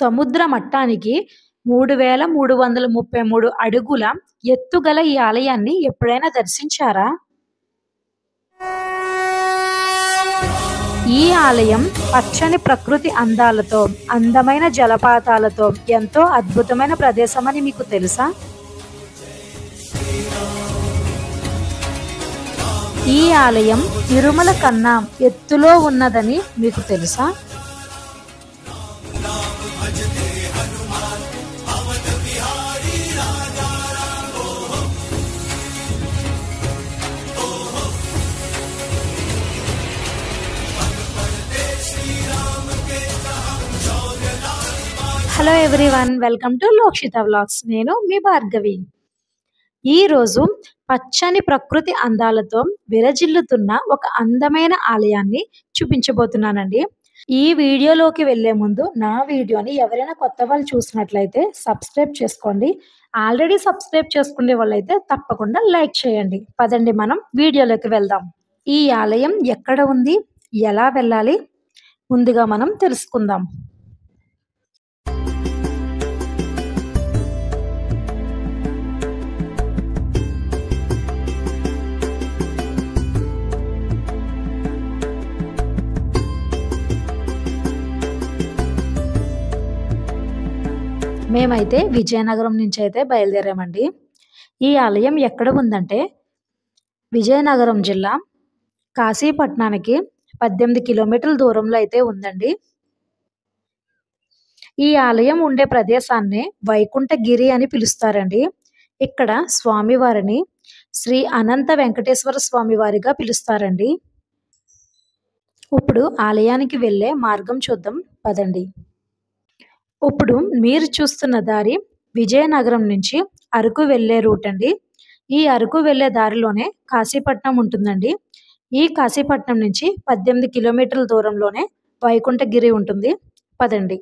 సముద్ర మట్టానికి 3333 అడుగుల ఎత్తుగల ఈ ఆలయాన్ని ఎప్పుడైనా దర్శించారా? ఈ ఆలయం పచ్చని ప్రకృతి అందాలతో, అందమైన జలపాతాలతో ఎంతో అద్భుతమైన ప్రదేశమని మీకు తెలుసా? ఈ ఆలయం తిరుమల కన్నా ఎత్తులో ఉన్నదని మీకు తెలుసా? Hello everyone, welcome to Lokshita vlogs. నేను మీ భార్గవి. ఈరోజు పచ్చని ప్రకృతి అందాలతో విరజిల్లుతున్న ఒక అందమైన ఆలయాన్ని చూపించబోతున్నానండి. ఈ వీడియోలోకి వెళ్లే ముందు నా వీడియోని ఎవరైనా కొత్త వాళ్ళు చూసినట్లయితే సబ్స్క్రైబ్ చేసుకోండి. ఆల్రెడీ సబ్స్క్రైబ్ చేసుకునే వాళ్ళైతే తప్పకుండా లైక్ చేయండి. పదండి మనం వీడియోలోకి వెళ్దాం. ఈ ఆలయం ఎక్కడ ఉంది, ఎలా వెళ్ళాలి, ముందుగా మనం తెలుసుకుందాం. మేమైతే విజయనగరం నుంచి అయితే బయలుదేరామండి. ఈ ఆలయం ఎక్కడ ఉందంటే విజయనగరం జిల్లా కాశీపట్నానికి 18 కిలోమీటర్ల దూరంలో అయితే ఉందండి. ఈ ఆలయం ఉండే ప్రదేశాన్ని వైకుంఠగిరి అని పిలుస్తారండి. ఇక్కడ స్వామివారిని శ్రీ అనంత వెంకటేశ్వర స్వామి వారిగా పిలుస్తారండి. ఇప్పుడు ఆలయానికి వెళ్ళే మార్గం చూద్దాం, పదండి. ఇప్పుడు మీరు చూస్తున్న దారి విజయనగరం నుంచి అరకు వెళ్ళే రూట్ అండి. ఈ అరకు వెళ్ళే దారిలోనే కాశీపట్నం ఉంటుందండి. ఈ కాశీపట్నం నుంచి 18 కిలోమీటర్ల దూరంలోనే వైకుంఠగిరి ఉంటుంది. పదండి.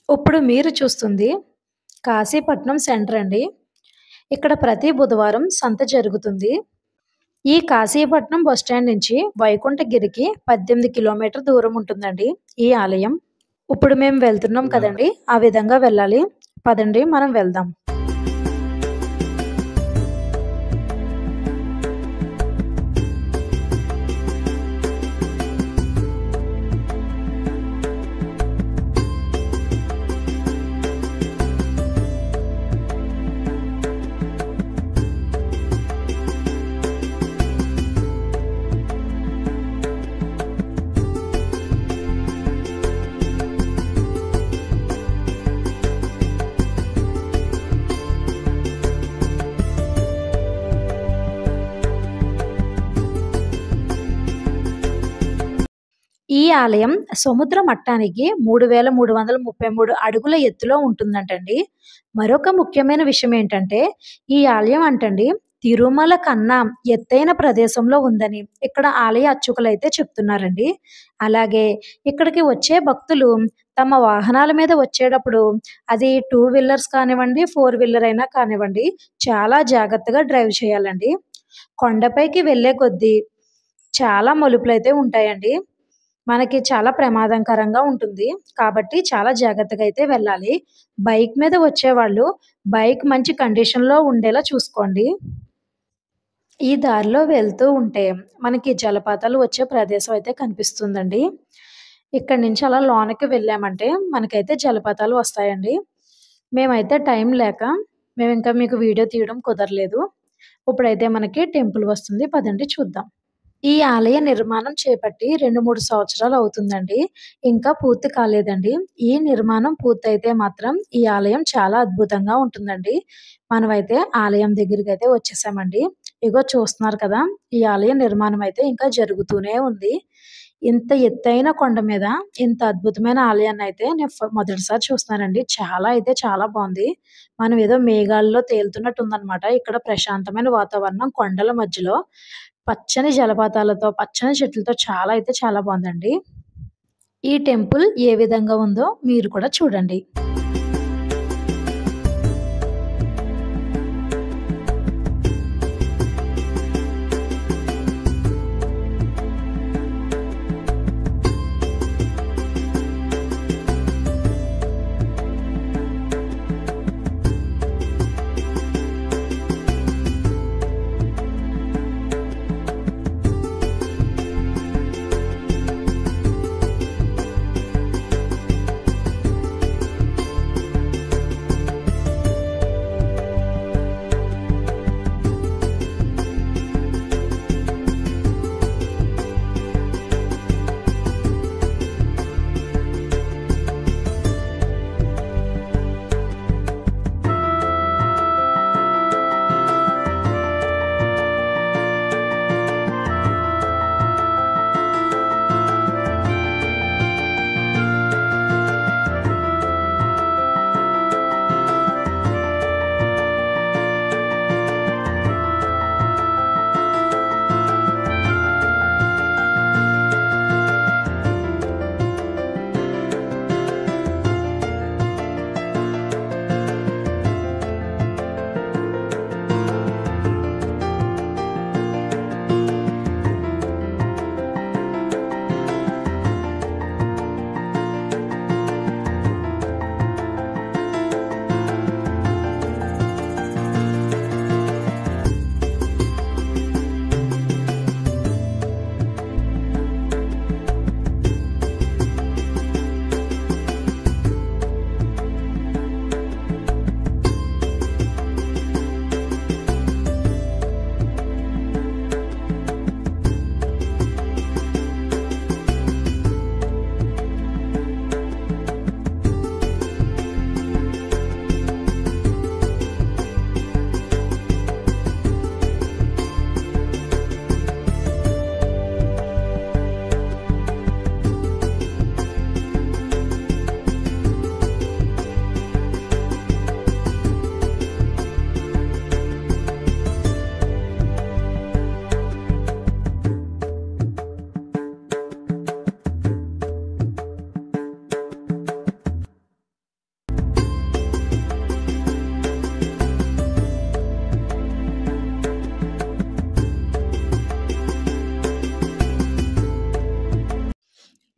ఇప్పుడు మీరు చూస్తుంది కాశీపట్నం సెంటర్ అండి. ఇక్కడ ప్రతి బుధవారం సంత జరుగుతుంది. ఈ కాశీపట్నం బస్టాండ్ నుంచి వైకుంఠగిరికి 18 కిలోమీటర్ దూరం ఉంటుందండి ఈ ఆలయం. ఇప్పుడు మేము వెళ్తున్నాం కదండి, ఆ విధంగా వెళ్ళాలి. పదండి మనం వెళ్దాం. ఈ ఆలయం సముద్ర మట్టానికి 3333 అడుగుల ఎత్తులో ఉంటుందంటండి. మరొక ముఖ్యమైన విషయం ఏంటంటే ఈ ఆలయం అంటండి తిరుమల కన్నా ఎత్తైన ప్రదేశంలో ఉందని ఇక్కడ ఆలయ అర్చకులు అయితే చెప్తున్నారండి. అలాగే ఇక్కడికి వచ్చే భక్తులు తమ వాహనాల మీద వచ్చేటప్పుడు అది 2 వీలర్స్ కానివ్వండి, 4 వీలర్ అయినా కానివ్వండి, చాలా జాగ్రత్తగా డ్రైవ్ చేయాలండి. కొండపైకి వెళ్ళే కొద్దీ చాలా మలుపులైతే ఉంటాయండి. మనకి చాలా ప్రమాదకరంగా ఉంటుంది. కాబట్టి చాలా జాగ్రత్తగా అయితే వెళ్ళాలి. బైక్ మీద వచ్చేవాళ్ళు బైక్ మంచి కండిషన్‌లో ఉండేలా చూసుకోండి. ఈ దారిలో వెళ్తూ ఉంటే మనకి జలపాతాలు వచ్చే ప్రదేశం అయితే కనిపిస్తుందండి. ఇక్కడి నుంచి అలా లోనకి వెళ్ళామంటే మనకైతే జలపాతాలు వస్తాయండి. మేమైతే టైం లేక మేమింకా మీకు వీడియో తీయడం కుదరలేదు. ఇప్పుడైతే మనకి టెంపుల్ వస్తుంది. పదండి చూద్దాం. ఈ ఆలయ నిర్మాణం చేపట్టి 2, 3 సంవత్సరాలు అవుతుందండి. ఇంకా పూర్తి కాలేదండి. ఈ నిర్మాణం పూర్తయితే మాత్రం ఈ ఆలయం చాలా అద్భుతంగా ఉంటుందండి. మనమైతే ఆలయం దగ్గరికైతే వచ్చేసామండి. ఇగో చూస్తున్నారు కదా! ఈ ఆలయ నిర్మాణం అయితే ఇంకా జరుగుతూనే ఉంది. ఇంత ఎత్తైన కొండ మీద ఇంత అద్భుతమైన ఆలయాన్నయితే నేను మొదటిసారి చూస్తున్నానండి. చాలా అయితే చాలా బావుంది. మనం ఏదో మేఘాల్లో తేలుతున్నట్టు ఉందన్నమాట. ఇక్కడ ప్రశాంతమైన వాతావరణం కొండల మధ్యలో పచ్చని జలపాతాలతో, పచ్చని చెట్లతో చాలా అయితే చాలా బావుందండి. ఈ టెంపుల్ ఏ విధంగా ఉందో మీరు కూడా చూడండి.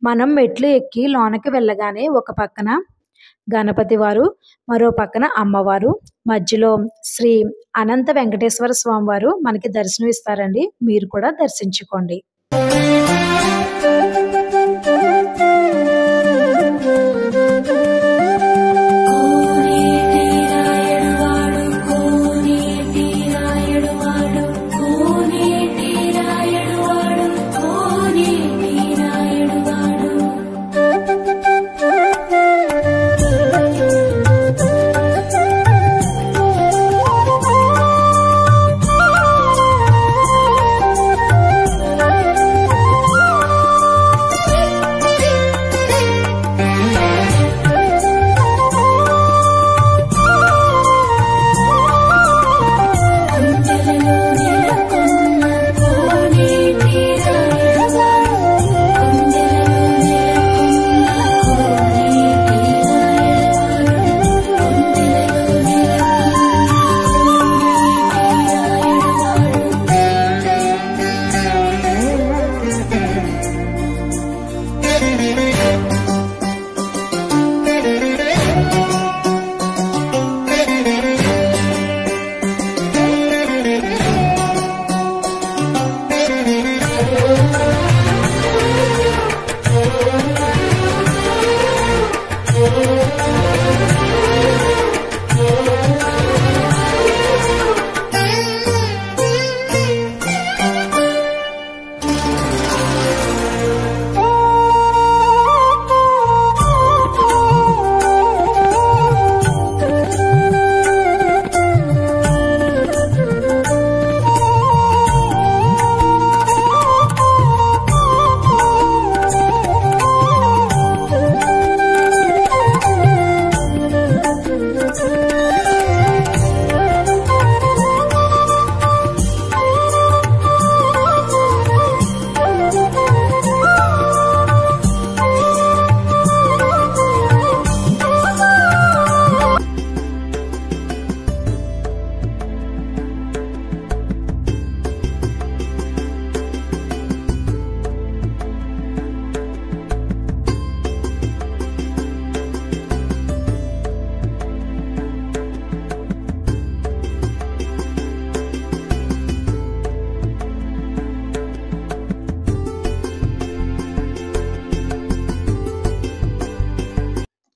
మనం మెట్లు ఎక్కి లోనకి వెళ్ళగానే ఒక పక్కన గణపతి వారు, మరో పక్కన అమ్మవారు, మధ్యలో శ్రీ అనంత వెంకటేశ్వర స్వామి వారు మనకి దర్శనం ఇస్తారండి. మీరు కూడా దర్శించుకోండి.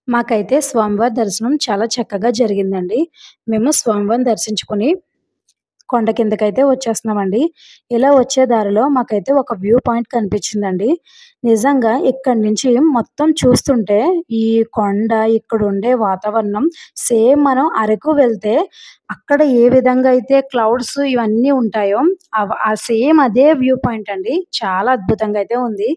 మాకైతే స్వామివారి దర్శనం చాలా చక్కగా జరిగిందండి. మేము స్వామివారిని దర్శించుకొని కొండ కిందకైతే వచ్చేస్తున్నామండి. ఇలా వచ్చే దారిలో మాకైతే ఒక వ్యూ పాయింట్ కనిపించిందండి. నిజంగా ఇక్కడి నుంచి మొత్తం చూస్తుంటే ఈ కొండ, ఇక్కడుండే వాతావరణం సేమ్ మనం అరకు వెళ్తే అక్కడ ఏ విధంగా అయితే క్లౌడ్స్ ఇవన్నీ ఉంటాయో సేమ్ అదే వ్యూ పాయింట్ అండి. చాలా అద్భుతంగా అయితే ఉంది.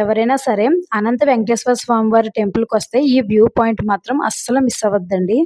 ఎవరైనా సరే అనంత వెంకటేశ్వర స్వామి వారి టెంపుల్‌కొస్తే ఈ వ్యూ పాయింట్ మాత్రం అస్సలు మిస్ అవ్వద్దండి.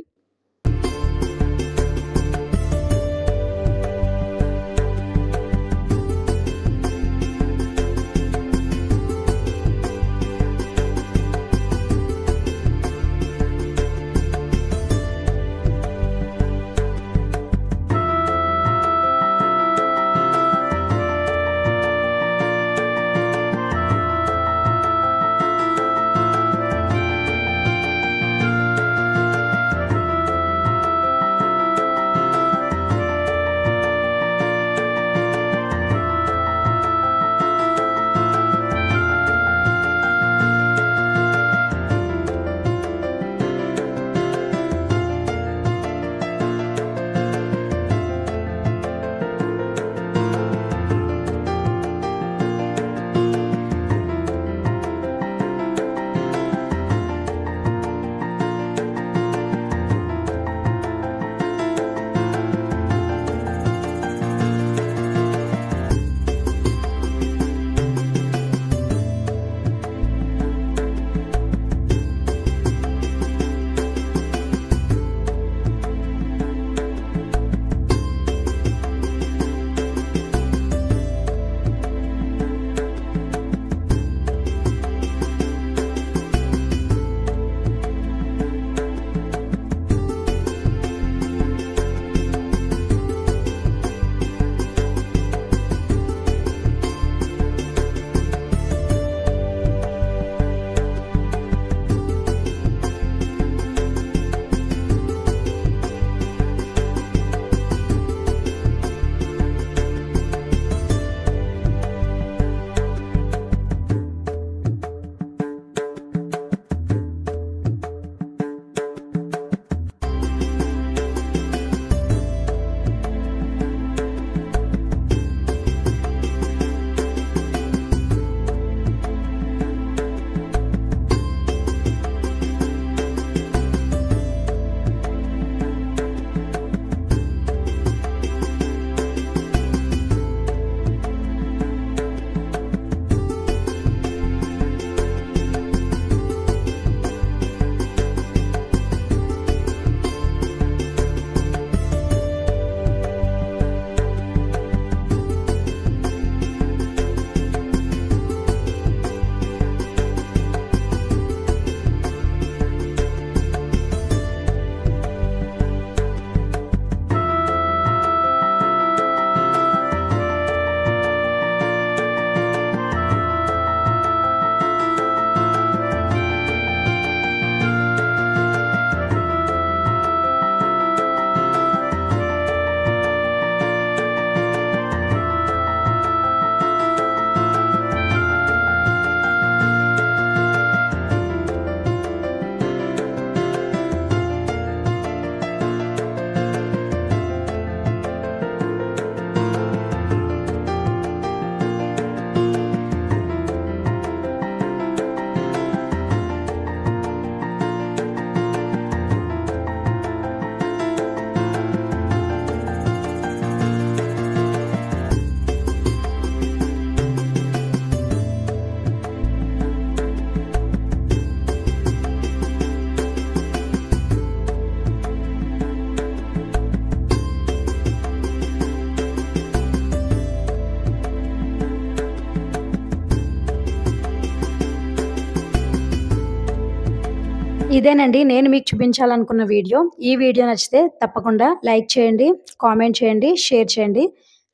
ఇదేనండి నేను మీకు చూపించాలనుకున్న వీడియో. ఈ వీడియో నచ్చితే తప్పకుండా లైక్ చేయండి, కామెంట్ చేయండి, షేర్ చేయండి,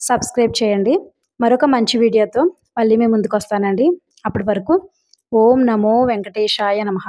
సబ్స్క్రైబ్ చేయండి. మరొక మంచి వీడియోతో మళ్ళీ మీ ముందుకొస్తానండి. అప్పటి వరకు ఓం నమో వెంకటేశాయ నమః.